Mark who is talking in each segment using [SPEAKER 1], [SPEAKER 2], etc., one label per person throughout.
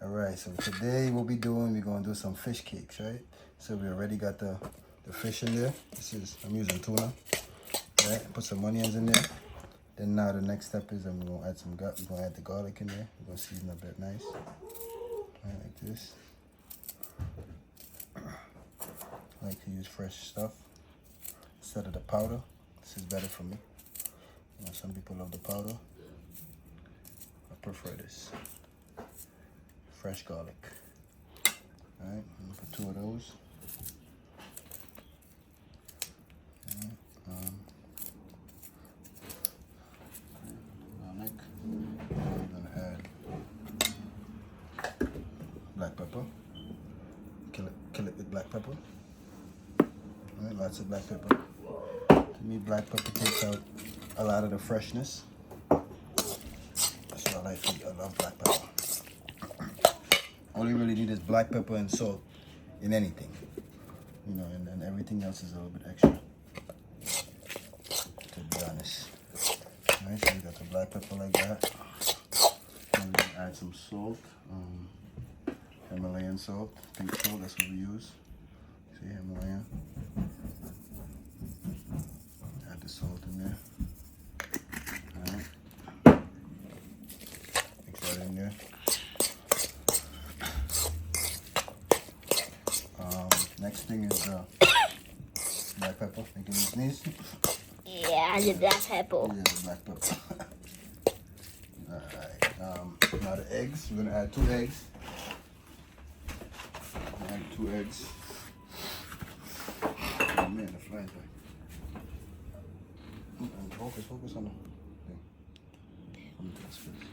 [SPEAKER 1] Alright, so today what we're gonna do some fish cakes, right? So we already got the fish in there. I'm using tuna. Right? Put some onions in there. Then now the next step is we're gonna add the garlic in there. We're gonna season a bit nice. Right, like this. I like to use fresh stuff instead of the powder. This is better for me. You know, some people love the powder. I prefer this. Fresh garlic. Alright, I'm gonna put 2 of those. Right, garlic. I'm gonna add black pepper. Kill it with black pepper. Alright, lots of black pepper. To me, black pepper takes out a lot of the freshness. That's what I like to eat. I love black pepper. All you really need is black pepper and salt in anything. You know, and then everything else is a little bit extra. To be honest. Alright, so we got the black pepper like that. And we can add some salt. Himalayan salt, pink salt, that's what we use. See, Himalayan. Add the salt in there. Alright. Mix that in there. Next thing is black pepper. Making you sneeze?
[SPEAKER 2] Yeah, the black pepper.
[SPEAKER 1] Yeah, the black pepper. Alright. Now the eggs. We're gonna add 2 eggs. Add 2 eggs. Oh man, the flying thing. Focus on the thing. Let me take this first.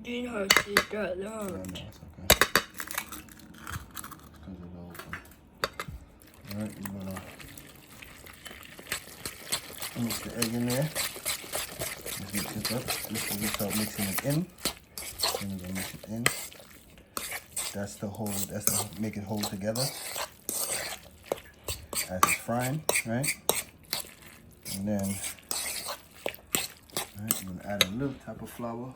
[SPEAKER 2] Didn't have to say that loud.
[SPEAKER 1] No, it's okay. Because it's open. Alright, I'm gonna mix the egg in there. Let's mix it up. Just as we start mixing it in. Then we're gonna mix it in. That's to make it hold together. As it's frying, right? And then I'm gonna add a little type of flour.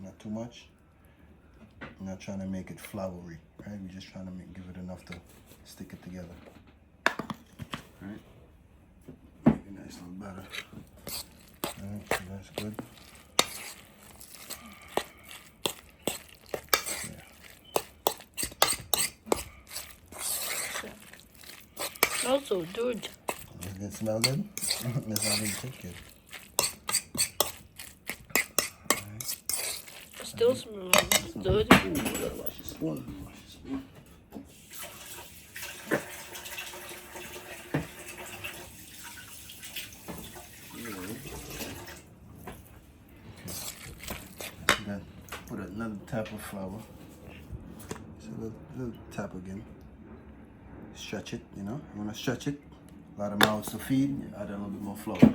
[SPEAKER 1] Not too much. I'm not trying to make it floury, right? We're just trying to give it enough to stick it together. Right? Make a nice little batter. Alright, so that's good.
[SPEAKER 2] Yeah. Smells so good.
[SPEAKER 1] Does it smell good? That's not even taste good.
[SPEAKER 2] Still smells good.
[SPEAKER 1] Ooh, you gotta wash your spoon. Wash your spoon. Then put another tap of flour. So a little tap again. Stretch it, you know. You want to stretch it. A lot of mouths to feed. You add a little bit more flour.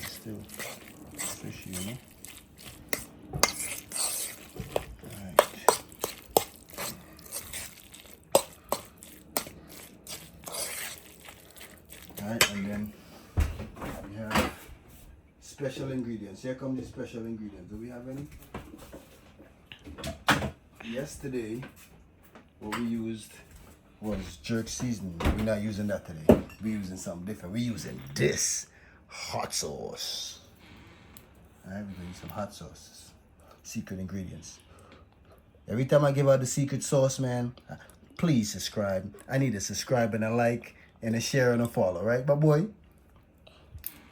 [SPEAKER 1] Still fishy, you know. Alright. Alright, and then we have special ingredients. Here come the special ingredients. Do we have any? Yesterday, what we used was jerk seasoning. We're not using that today. We're using something different. We're using this hot sauce. Alright, we're gonna use some hot sauces. Secret ingredients. Every time I give out the secret sauce, man, please subscribe. I need a subscribe and a like and a share and a follow, right, my boy?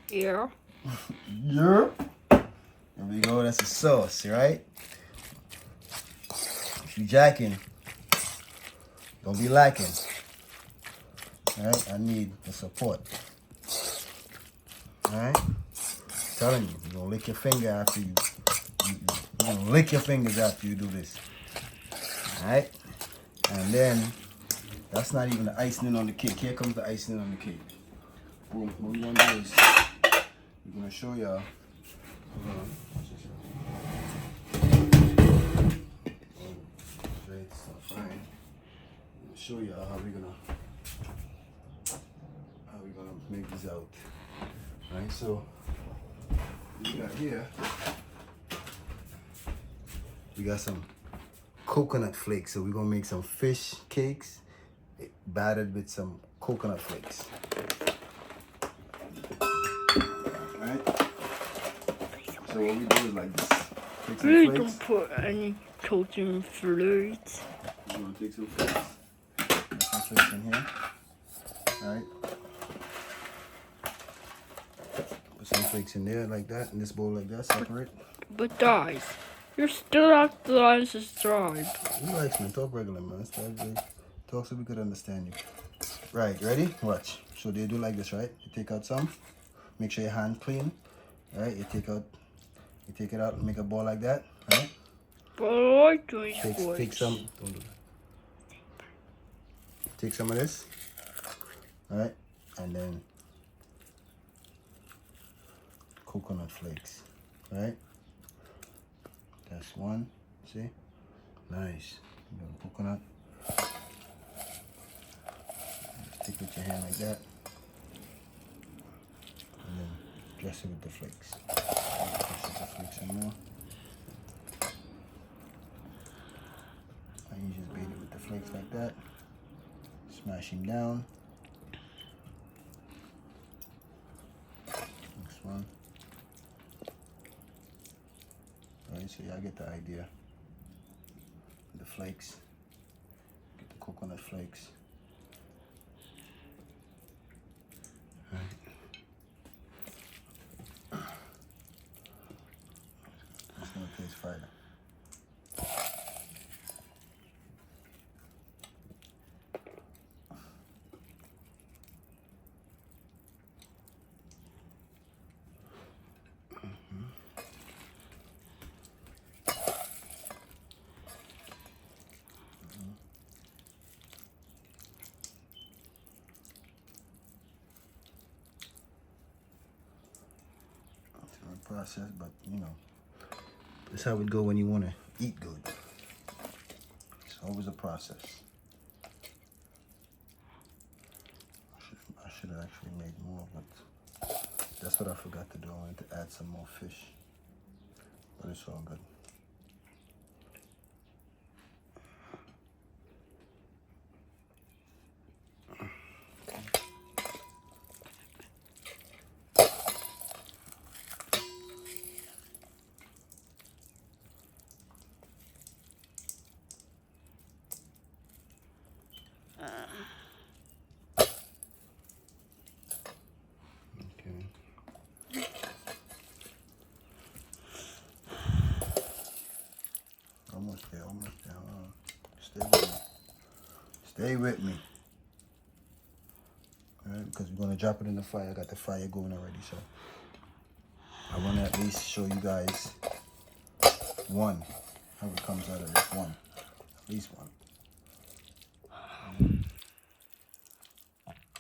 [SPEAKER 2] Yeah.
[SPEAKER 1] Yeah. There we go. That's the sauce, right? If you jacking, don't be lacking. Alright, I need the support. Alright? Telling you, you're gonna lick your finger after you're gonna lick your fingers after you do this. Alright? And then that's not even the icing on the cake. Here comes the icing on the cake. Boom. What we're gonna do is we're gonna show y'all. Hold on. show you how we're gonna make these out. Right, so we got here, we got some coconut flakes. So we're gonna make some fish cakes battered with some coconut flakes. Right? So what we do is like this. Take some
[SPEAKER 2] Please
[SPEAKER 1] flakes.
[SPEAKER 2] don't put any coating flakes.
[SPEAKER 1] We're gonna take some flakes. Put some flakes in here. Alright. Put some flakes in there like that, in this bowl like that, separate.
[SPEAKER 2] But guys, you're still not the unsubscribe.
[SPEAKER 1] Relax, man. Talk regular, man. Talk so we could understand you. Right, ready? Watch. So they do like this, right? You take out some. Make sure your hand clean. Alright, you take it out and make a ball like that. Right?
[SPEAKER 2] But I like doing
[SPEAKER 1] Take
[SPEAKER 2] flakes.
[SPEAKER 1] some. Don't do that. Take some of this. Alright? And then coconut flakes. Right? That's one. See? Nice. You got coconut. Take with your hand like that. And then dress it with the flakes. Dress with the flakes some more. And you just beat it with the flakes like that. Smash him down. Next one. Alright, so y'all get the idea. The flakes. Get the coconut flakes. Alright. It's gonna taste fire. Process, but you know, that's how it go when you want to eat good. It's always a process. I should have actually made more, but that's what I forgot to do. I wanted to add some more fish, but it's all good. Almost there. Hold on. Stay with me. Alright, because we're going to drop it in the fire. I got the fire going already, so I want to at least show you guys one, how it comes out of this one. At least one.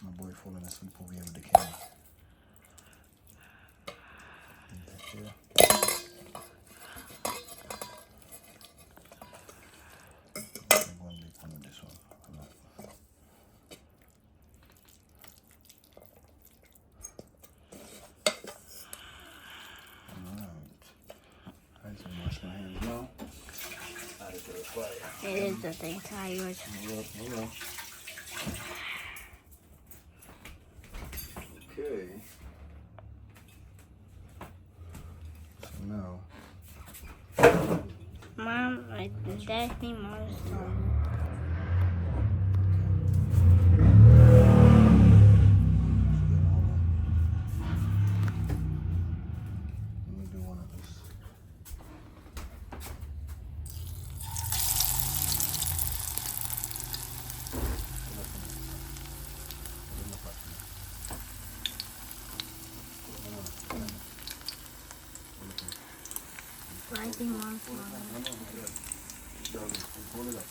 [SPEAKER 1] My boy falling asleep over here with the camera. Back there. I'm going to make one of this one. Alright, so wash my hands now. Add it to the fire.
[SPEAKER 2] It is the thing tired.
[SPEAKER 1] Hold on. Okay. So now.
[SPEAKER 2] Mom, that's me, Mom's song.
[SPEAKER 1] Let me do one of this.
[SPEAKER 2] Rising Mom's song.
[SPEAKER 1] Hold it up.